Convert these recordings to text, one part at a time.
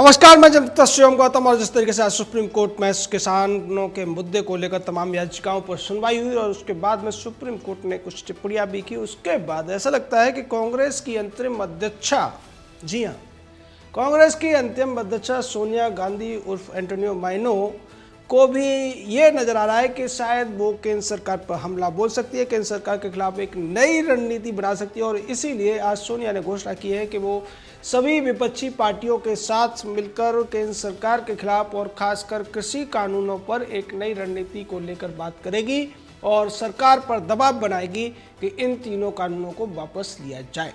नमस्कार, मैं जनता शिवम गौतम। और जिस तरीके से आज सुप्रीम कोर्ट में किसानों के मुद्दे को लेकर तमाम याचिकाओं पर सुनवाई हुई और उसके बाद में सुप्रीम कोर्ट ने कुछ टिप्पणियां भी की, उसके बाद ऐसा लगता है कि कांग्रेस की अंतरिम अध्यक्षा, जी हाँ, कांग्रेस की अंतिम अध्यक्षा सोनिया गांधी उर्फ एंटोनियो माइनो को भी ये नजर आ रहा है कि शायद वो केंद्र सरकार पर हमला बोल सकती है, केंद्र सरकार के खिलाफ एक नई रणनीति बना सकती है। और इसीलिए आज सोनिया ने घोषणा की है कि वो सभी विपक्षी पार्टियों के साथ मिलकर केंद्र सरकार के खिलाफ और खासकर कृषि कानूनों पर एक नई रणनीति को लेकर बात करेगी और सरकार पर दबाव बनाएगी कि इन तीनों कानूनों को वापस लिया जाए।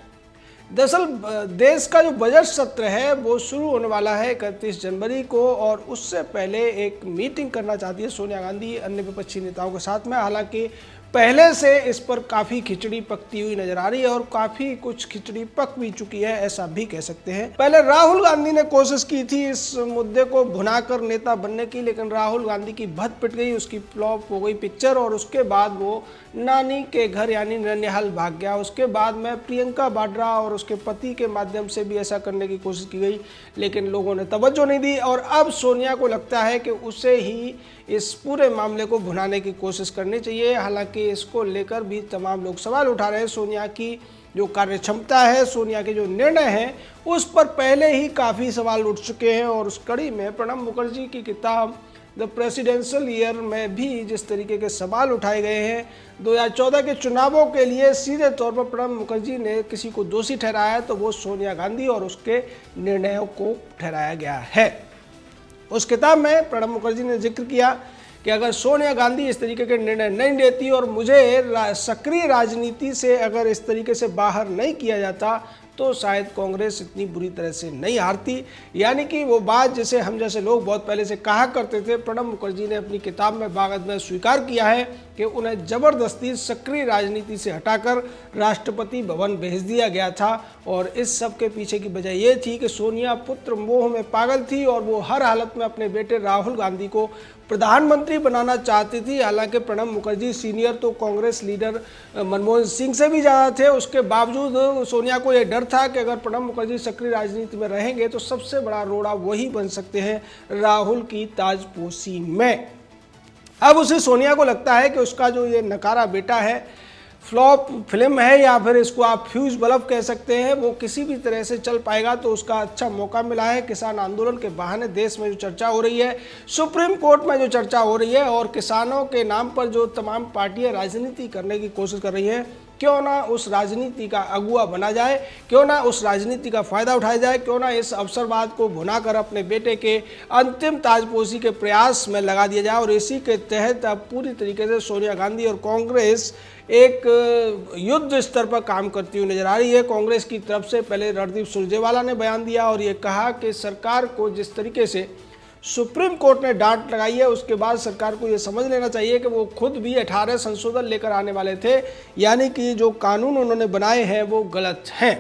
दरअसल देश का जो बजट सत्र है वो शुरू होने वाला है 31 जनवरी को और उससे पहले एक मीटिंग करना चाहती है सोनिया गांधी अन्य विपक्षी नेताओं के साथ में। हालांकि पहले से इस पर काफ़ी खिचड़ी पकती हुई नजर आ रही है और काफ़ी कुछ खिचड़ी पक भी चुकी है, ऐसा भी कह सकते हैं। पहले राहुल गांधी ने कोशिश की थी इस मुद्दे को भुनाकर नेता बनने की, लेकिन राहुल गांधी की भत पिट गई, उसकी फ्लॉप हो गई पिक्चर और उसके बाद वो नानी के घर यानी ननिहाल भाग गया। उसके बाद में प्रियंका वाड्रा और उसके पति के माध्यम से भी ऐसा करने की कोशिश की गई, लेकिन लोगों ने तवज्जो नहीं दी और अब सोनिया को लगता है कि उसे ही इस पूरे मामले को भुनाने की कोशिश करनी चाहिए। हालांकि इसको लेकर भी तमाम लोग सवाल उठा रहे हैं। सोनिया की जो कार्य क्षमता है, सोनिया के जो निर्णय हैं, उस पर पहले ही काफ़ी सवाल उठ चुके हैं और उस कड़ी में प्रणब मुखर्जी की किताब द प्रेसिडेंशियल ईयर में भी जिस तरीके के सवाल उठाए गए हैं, 2014 के चुनावों के लिए सीधे तौर पर प्रणब मुखर्जी ने किसी को दोषी ठहराया तो वो सोनिया गांधी और उसके निर्णयों को ठहराया गया है। उस किताब में प्रणब मुखर्जी ने जिक्र किया कि अगर सोनिया गांधी इस तरीके के निर्णय नहीं लेती और मुझे सक्रिय राजनीति से अगर इस तरीके से बाहर नहीं किया जाता तो शायद कांग्रेस इतनी बुरी तरह से नहीं हारती। यानी कि वो बात जिसे हम जैसे लोग बहुत पहले से कहा करते थे, प्रणब मुखर्जी ने अपनी किताब में बाद में स्वीकार किया है कि उन्हें जबरदस्ती सक्रिय राजनीति से हटाकर राष्ट्रपति भवन भेज दिया गया था। और इस सब के पीछे की वजह ये थी कि सोनिया पुत्र मोह में पागल थी और वो हर हालत में अपने बेटे राहुल गांधी को प्रधानमंत्री बनाना चाहती थी। हालांकि प्रणब मुखर्जी सीनियर तो कांग्रेस लीडर मनमोहन सिंह से भी ज़्यादा थे, उसके बावजूद सोनिया को यह डर था कि अगर प्रणब मुखर्जी सक्रिय राजनीति में रहेंगे तो सबसे बड़ा रोड़ा वही बन सकते हैं राहुल की ताजपोशी में। अब उसे सोनिया को लगता है कि उसका जो ये नकारा बेटा है, फ्लॉप फिल्म है या फिर इसको आप फ्यूज बल्ब कह सकते हैं, वो किसी भी तरह से चल पाएगा तो उसका अच्छा मौका मिला है। किसान आंदोलन के बहाने देश में जो चर्चा हो रही है, सुप्रीम कोर्ट में जो चर्चा हो रही है और किसानों के नाम पर जो तमाम पार्टियां राजनीति करने की कोशिश कर रही हैं, क्यों ना उस राजनीति का अगुआ बना जाए, क्यों ना उस राजनीति का फायदा उठाया जाए, क्यों ना इस अवसरवाद को भुनाकर अपने बेटे के अंतिम ताजपोशी के प्रयास में लगा दिया जाए। और इसी के तहत अब पूरी तरीके से सोनिया गांधी और कांग्रेस एक युद्ध स्तर पर काम करती हुई नजर आ रही है। कांग्रेस की तरफ से पहले रणदीप सुरजेवाला ने बयान दिया और ये कहा कि सरकार को जिस तरीके से सुप्रीम कोर्ट ने डांट लगाई है, उसके बाद सरकार को ये समझ लेना चाहिए कि वो खुद भी 18 संशोधन लेकर आने वाले थे, यानी कि जो कानून उन्होंने बनाए हैं वो गलत हैं।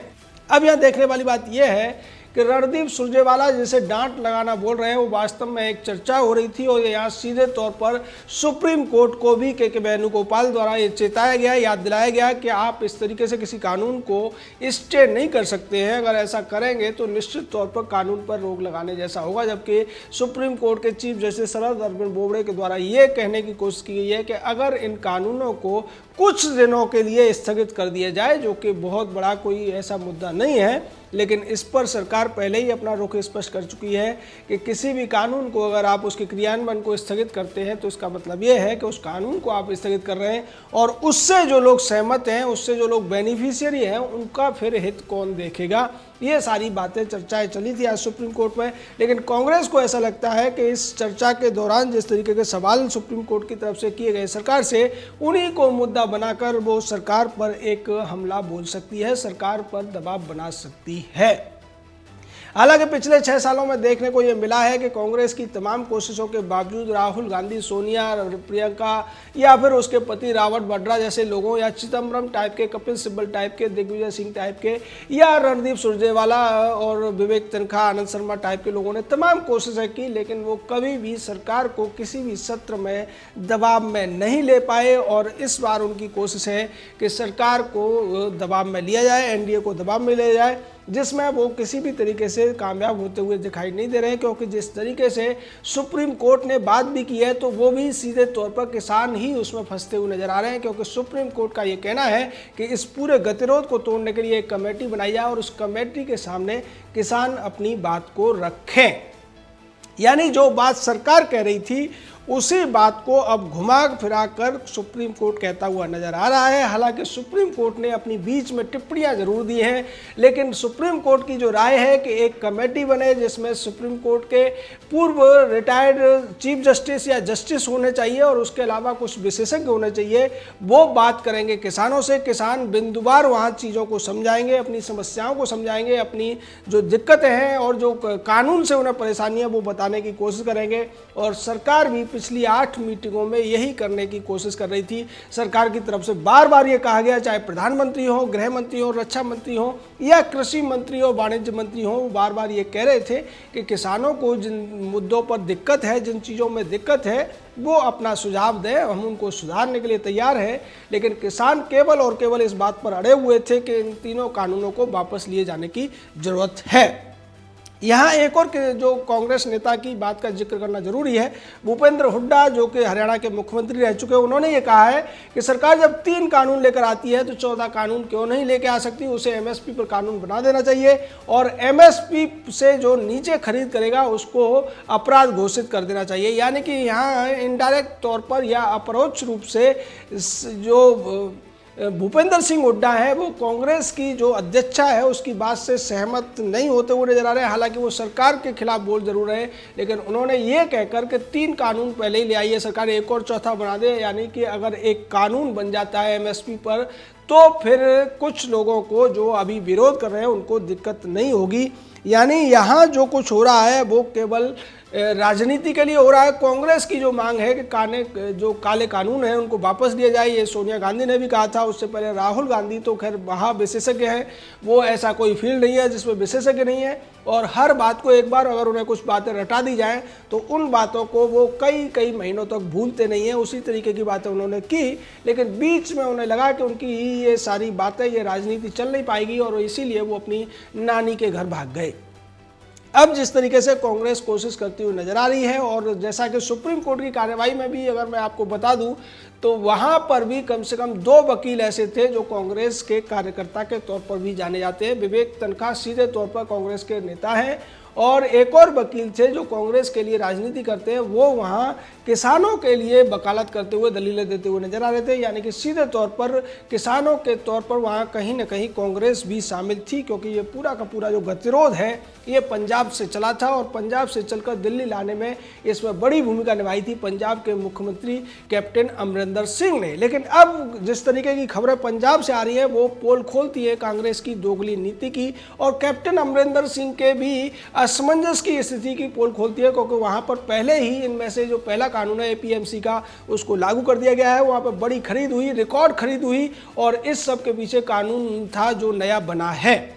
अब यहाँ देखने वाली बात यह है कि रणदीप सुरजेवाला जिसे डांट लगाना बोल रहे हैं वो वास्तव में एक चर्चा हो रही थी और यहाँ सीधे तौर पर सुप्रीम कोर्ट को भी के वेणुगोपाल द्वारा ये चेताया गया, याद दिलाया गया कि आप इस तरीके से किसी कानून को स्टे नहीं कर सकते हैं। अगर ऐसा करेंगे तो निश्चित तौर पर कानून पर रोक लगाने जैसा होगा। जबकि सुप्रीम कोर्ट के चीफ जस्टिस शरद अरविंद बोबड़े के द्वारा ये कहने की कोशिश की गई है कि अगर इन कानूनों को कुछ दिनों के लिए स्थगित कर दिया जाए, जो कि बहुत बड़ा कोई ऐसा मुद्दा नहीं है, लेकिन इस पर सरकार पहले ही अपना रुख स्पष्ट कर चुकी है कि किसी भी कानून को अगर आप उसके क्रियान्वयन को स्थगित करते हैं तो इसका मतलब ये है कि उस कानून को आप स्थगित कर रहे हैं और उससे जो लोग सहमत हैं, उससे जो लोग बेनिफिशियरी हैं, उनका फिर हित कौन देखेगा। ये सारी बातें चर्चाएं चली थी आज सुप्रीम कोर्ट में। लेकिन कांग्रेस को ऐसा लगता है कि इस चर्चा के दौरान जिस तरीके के सवाल सुप्रीम कोर्ट की तरफ से किए गए सरकार से, उन्हीं को मुद्दा बनाकर वो सरकार पर एक हमला बोल सकती है, सरकार पर दबाव बना सकती है। हालांकि पिछले 6 सालों में देखने को ये मिला है कि कांग्रेस की तमाम कोशिशों के बावजूद राहुल गांधी, सोनिया, प्रियंका या फिर उसके पति राबर्ट वाड्रा जैसे लोगों या चिदम्बरम टाइप के, कपिल सिब्बल टाइप के, दिग्विजय सिंह टाइप के या रणदीप सुरजेवाला और विवेक तनखा, आनंद शर्मा टाइप के लोगों ने तमाम कोशिशें की, लेकिन वो कभी भी सरकार को किसी भी सत्र में दबाव में नहीं ले पाए। और इस बार उनकी कोशिश है कि सरकार को दबाव में लिया जाए, एनडीए को दबाव में लिया जाए जिसमें वो किसी भी तरीके से कामयाब होते हुए दिखाई नहीं दे रहे हैं, क्योंकि जिस तरीके से सुप्रीम कोर्ट ने बात भी की है तो वो भी सीधे तौर पर किसान ही उसमें फंसते हुए नजर आ रहे हैं, क्योंकि सुप्रीम कोर्ट का ये कहना है कि इस पूरे गतिरोध को तोड़ने के लिए एक कमेटी बनाई जाए और उस कमेटी के सामने किसान अपनी बात को रखें। यानी जो बात सरकार कह रही थी उसी बात को अब घुमा फिरा कर सुप्रीम कोर्ट कहता हुआ नजर आ रहा है। हालांकि सुप्रीम कोर्ट ने अपनी बीच में टिप्पणियां जरूर दी हैं, लेकिन सुप्रीम कोर्ट की जो राय है कि एक कमेटी बने जिसमें सुप्रीम कोर्ट के पूर्व रिटायर्ड चीफ जस्टिस या जस्टिस होने चाहिए और उसके अलावा कुछ विशेषज्ञ होने चाहिए, वो बात करेंगे किसानों से। किसान बिंदुवार वहाँ चीज़ों को समझाएंगे, अपनी समस्याओं को समझाएंगे, अपनी जो दिक्कतें हैं और जो कानून से उन्हें परेशानी है वो बताने की कोशिश करेंगे। और सरकार भी पिछली 8 मीटिंगों में यही करने की कोशिश कर रही थी। सरकार की तरफ से बार बार ये कहा गया, चाहे प्रधानमंत्री हो, गृह मंत्री हो, रक्षा मंत्री हो या कृषि मंत्री हो, वाणिज्य मंत्री हो, बार बार ये कह रहे थे कि किसानों को जिन मुद्दों पर दिक्कत है, जिन चीज़ों में दिक्कत है, वो अपना सुझाव दें, हम उनको सुधारने के लिए तैयार हैं। लेकिन किसान केवल और केवल इस बात पर अड़े हुए थे कि इन तीनों कानूनों को वापस लिए जाने की जरूरत है। यहाँ एक और जो कांग्रेस नेता की बात का जिक्र करना जरूरी है। भूपेंद्र हुड्डा जो कि हरियाणा के मुख्यमंत्री रह चुके हैं, उन्होंने ये कहा है कि सरकार जब 3 कानून लेकर आती है तो 14 कानून क्यों नहीं लेके आ सकती, उसे एमएसपी पर कानून बना देना चाहिए और एमएसपी से जो नीचे खरीद करेगा उसको अपराध घोषित कर देना चाहिए। यानी कि यहाँ इनडायरेक्ट तौर पर या अपरोक्ष रूप से जो भूपेंद्र सिंह हुड्डा है वो कांग्रेस की जो अध्यक्षा है उसकी बात से सहमत नहीं होते हुए नजर आ रहे हैं। हालांकि वो सरकार के खिलाफ बोल जरूर रहे हैं, लेकिन उन्होंने ये कहकर के 3 कानून पहले ही ले आई है सरकार, एक और चौथा बना दे। यानी कि अगर एक कानून बन जाता है एमएसपी पर तो फिर कुछ लोगों को जो अभी विरोध कर रहे हैं उनको दिक्कत नहीं होगी। यानी यहाँ जो कुछ हो रहा है वो केवल राजनीति के लिए हो रहा है। कांग्रेस की जो मांग है कि जो काले कानून हैं उनको वापस दिया जाए, ये सोनिया गांधी ने भी कहा था। उससे पहले राहुल गांधी तो खैर वहाँ विशेषज्ञ हैं, वो ऐसा कोई फील्ड नहीं है जिसमें विशेषज्ञ नहीं है और हर बात को एक बार अगर उन्हें कुछ बातें रटा दी जाएं तो उन बातों को वो कई कई महीनों तक भूलते नहीं हैं। उसी तरीके की बातें उन्होंने की, लेकिन बीच में उन्हें लगा कि उनकी ये सारी बातें, ये राजनीति चल नहीं पाएगी और इसीलिए वो अपनी नानी के घर भाग गए। अब जिस तरीके से कांग्रेस कोशिश करती हुई नजर आ रही है और जैसा कि सुप्रीम कोर्ट की कार्रवाई में भी अगर मैं आपको बता दूं तो वहां पर भी कम से कम 2 वकील ऐसे थे जो कांग्रेस के कार्यकर्ता के तौर पर भी जाने जाते हैं। विवेक तनखा सीधे तौर पर कांग्रेस के नेता हैं और एक और वकील थे जो कांग्रेस के लिए राजनीति करते हैं, वो वहाँ किसानों के लिए वकालत करते हुए, दलीलें देते हुए नजर आ रहे थे। यानी कि सीधे तौर पर किसानों के तौर पर वहाँ कहीं ना कहीं कांग्रेस भी शामिल थी, क्योंकि ये पूरा का पूरा जो गतिरोध है ये पंजाब से चला था और पंजाब से चलकर दिल्ली लाने में इसमें बड़ी भूमिका निभाई थी पंजाब के मुख्यमंत्री कैप्टन अमरिंदर सिंह ने। लेकिन अब जिस तरीके की खबरें पंजाब से आ रही है वो पोल खोलती है कांग्रेस की दोगली नीति की और कैप्टन अमरिंदर सिंह के भी असमंजस की स्थिति की पोल खोलती है, क्योंकि वहां पर पहले ही इनमें से जो पहला कानून है एपीएमसी का उसको लागू कर दिया गया है। वहां पर बड़ी खरीद हुई, रिकॉर्ड खरीद हुई और इस सब के पीछे कानून था जो नया बना है।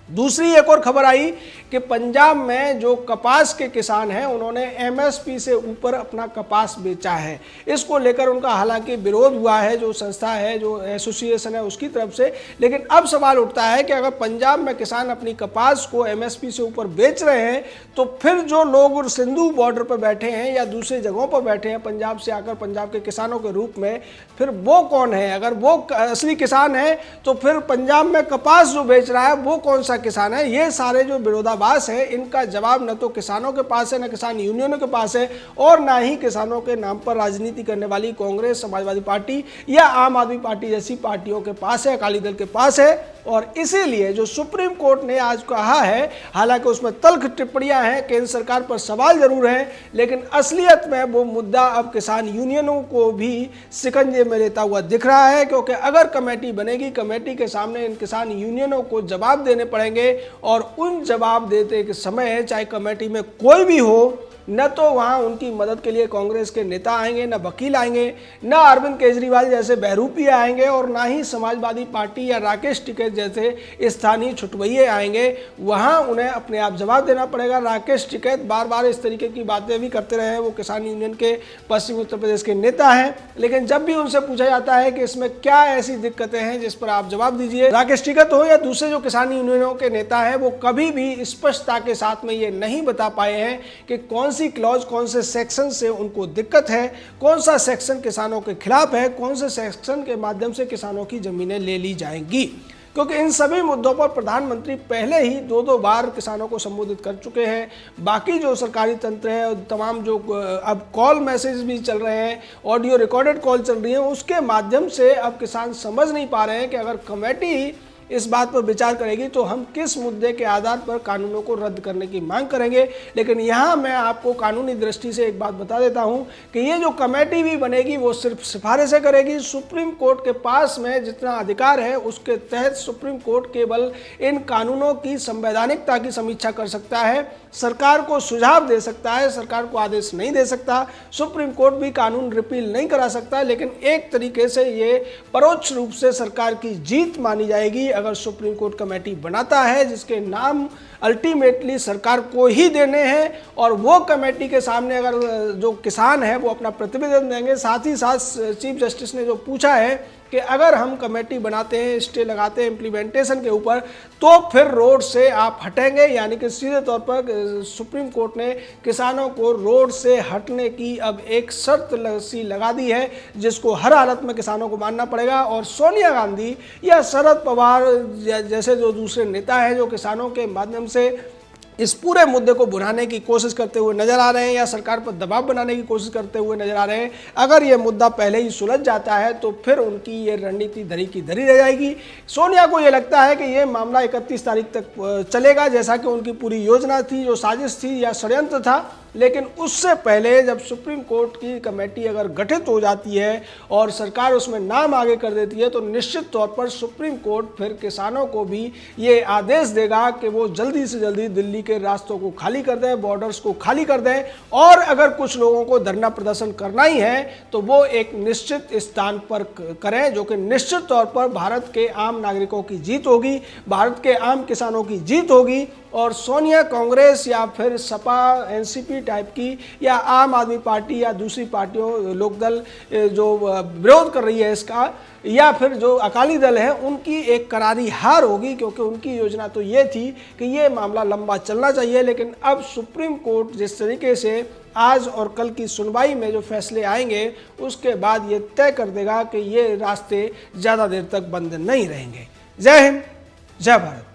दूसरी एक और खबर आई कि पंजाब में जो कपास के किसान हैं उन्होंने एमएसपी से ऊपर अपना कपास बेचा है। इसको लेकर उनका हालांकि विरोध हुआ है, जो संस्था है, जो एसोसिएशन है उसकी तरफ से। लेकिन अब सवाल उठता है कि अगर पंजाब में किसान अपनी कपास को एमएसपी से ऊपर बेच रहे हैं तो फिर जो लोग सिंधु बॉर्डर पर बैठे हैं या दूसरी जगहों पर बैठे हैं पंजाब से आकर पंजाब के किसानों के रूप में, फिर वो कौन है? अगर वो असली किसान है तो फिर पंजाब में कपास जो बेच रहा है वो कौन सा किसान है? ये सारे जो विरोधाभास है इनका जवाब न तो किसानों के पास है, न किसान यूनियनों के पास है और ना ही किसानों के नाम पर राजनीति करने वाली कांग्रेस, समाजवादी पार्टी या आम आदमी पार्टी जैसी पार्टियों के पास है, अकाली दल के पास है। और इसीलिए जो सुप्रीम कोर्ट ने आज कहा है, हालांकि उसमें तल्ख टिप्पणियां हैं, केंद्र सरकार पर सवाल जरूर है, लेकिन असलियत में वो मुद्दा अब किसान यूनियनों को भी शिकंजे में लेता हुआ दिख रहा है। क्योंकि अगर कमेटी बनेगी, कमेटी के सामने इन किसान यूनियनों को जवाब देने पड़ेंगे और उन जवाब देते के समय चाहे कमेटी में कोई भी हो न तो वहाँ उनकी मदद के लिए कांग्रेस के नेता आएंगे, न वकील आएंगे, न अरविंद केजरीवाल जैसे बहरूपिया आएंगे और ना ही समाजवादी पार्टी या राकेश टिकैत जैसे स्थानीय छुटवैये आएंगे। वहाँ उन्हें अपने आप जवाब देना पड़ेगा। राकेश टिकैत बार बार इस तरीके की बातें भी करते रहे हैं, वो किसान यूनियन के पश्चिमी उत्तर प्रदेश के नेता हैं, लेकिन जब भी उनसे पूछा जाता है कि इसमें क्या ऐसी दिक्कतें हैं जिस पर आप जवाब दीजिए, राकेश टिकैत हो या दूसरे जो किसान यूनियनों के नेता हैं, वो कभी भी स्पष्टता के साथ में ये नहीं बता पाए हैं कि कौन सी क्लॉज, कौन से सेक्शन से उनको दिक्कत है, कौन सा सेक्शन किसानों के खिलाफ है, कौन से सेक्शन के माध्यम से किसानों की जमीनें ले ली जाएंगी। क्योंकि इन सभी मुद्दों पर प्रधानमंत्री पहले ही दो बार किसानों को संबोधित कर चुके हैं। बाकी जो सरकारी तंत्र है, तमाम जो अब कॉल मैसेज भी चल रहे हैं, ऑडियो रिकॉर्डेड कॉल चल रही है, उसके माध्यम से अब किसान समझ नहीं पा रहे हैं कि अगर कमेटी इस बात पर विचार करेगी तो हम किस मुद्दे के आधार पर कानूनों को रद्द करने की मांग करेंगे। लेकिन यहाँ मैं आपको कानूनी दृष्टि से एक बात बता देता हूँ कि ये जो कमेटी भी बनेगी वो सिर्फ सिफारिशें करेगी। सुप्रीम कोर्ट के पास में जितना अधिकार है उसके तहत सुप्रीम कोर्ट केवल इन कानूनों की संवैधानिकता की समीक्षा कर सकता है, सरकार को सुझाव दे सकता है, सरकार को आदेश नहीं दे सकता। सुप्रीम कोर्ट भी कानून रिपील नहीं करा सकता। लेकिन एक तरीके से ये परोक्ष रूप से सरकार की जीत मानी जाएगी अगर सुप्रीम कोर्ट कमेटी बनाता है, जिसके नाम अल्टीमेटली सरकार को ही देने हैं, और वो कमेटी के सामने अगर जो किसान है वो अपना प्रतिवेदन देंगे। साथ ही साथ चीफ जस्टिस ने जो पूछा है कि अगर हम कमेटी बनाते हैं, स्टे लगाते हैं इम्प्लीमेंटेशन के ऊपर, तो फिर रोड से आप हटेंगे, यानी कि सीधे तौर पर सुप्रीम कोर्ट ने किसानों को रोड से हटने की अब एक शर्त सी लगा दी है, जिसको हर हालत में किसानों को मानना पड़ेगा। और सोनिया गांधी या शरद पवार जैसे जो दूसरे नेता हैं जो किसानों के माध्यम से इस पूरे मुद्दे को बुझाने की कोशिश करते हुए नजर आ रहे हैं या सरकार पर दबाव बनाने की कोशिश करते हुए नजर आ रहे हैं, अगर ये मुद्दा पहले ही सुलझ जाता है तो फिर उनकी ये रणनीति धरी की धरी रह जाएगी। सोनिया को ये लगता है कि ये मामला 31 तारीख तक चलेगा, जैसा कि उनकी पूरी योजना थी, जो साजिश थी या षड्यंत्र था। लेकिन उससे पहले जब सुप्रीम कोर्ट की कमेटी अगर गठित हो जाती है और सरकार उसमें नाम आगे कर देती है, तो निश्चित तौर पर सुप्रीम कोर्ट फिर किसानों को भी ये आदेश देगा कि वो जल्दी से जल्दी दिल्ली के रास्तों को खाली कर दें, बॉर्डर्स को खाली कर दें, और अगर कुछ लोगों को धरना प्रदर्शन करना ही है तो वो एक निश्चित स्थान पर करें, जो कि निश्चित तौर पर भारत के आम नागरिकों की जीत होगी, भारत के आम किसानों की जीत होगी। और सोनिया कांग्रेस या फिर सपा एनसीपी टाइप की या आम आदमी पार्टी या दूसरी पार्टियों, लोकदल जो विरोध कर रही है इसका, या फिर जो अकाली दल है, उनकी एक करारी हार होगी, क्योंकि उनकी योजना तो ये थी कि ये मामला लंबा चलना चाहिए। लेकिन अब सुप्रीम कोर्ट जिस तरीके से आज और कल की सुनवाई में जो फैसले आएंगे, उसके बाद ये तय कर देगा कि ये रास्ते ज़्यादा देर तक बंद नहीं रहेंगे। जय हिंद, जय भारत।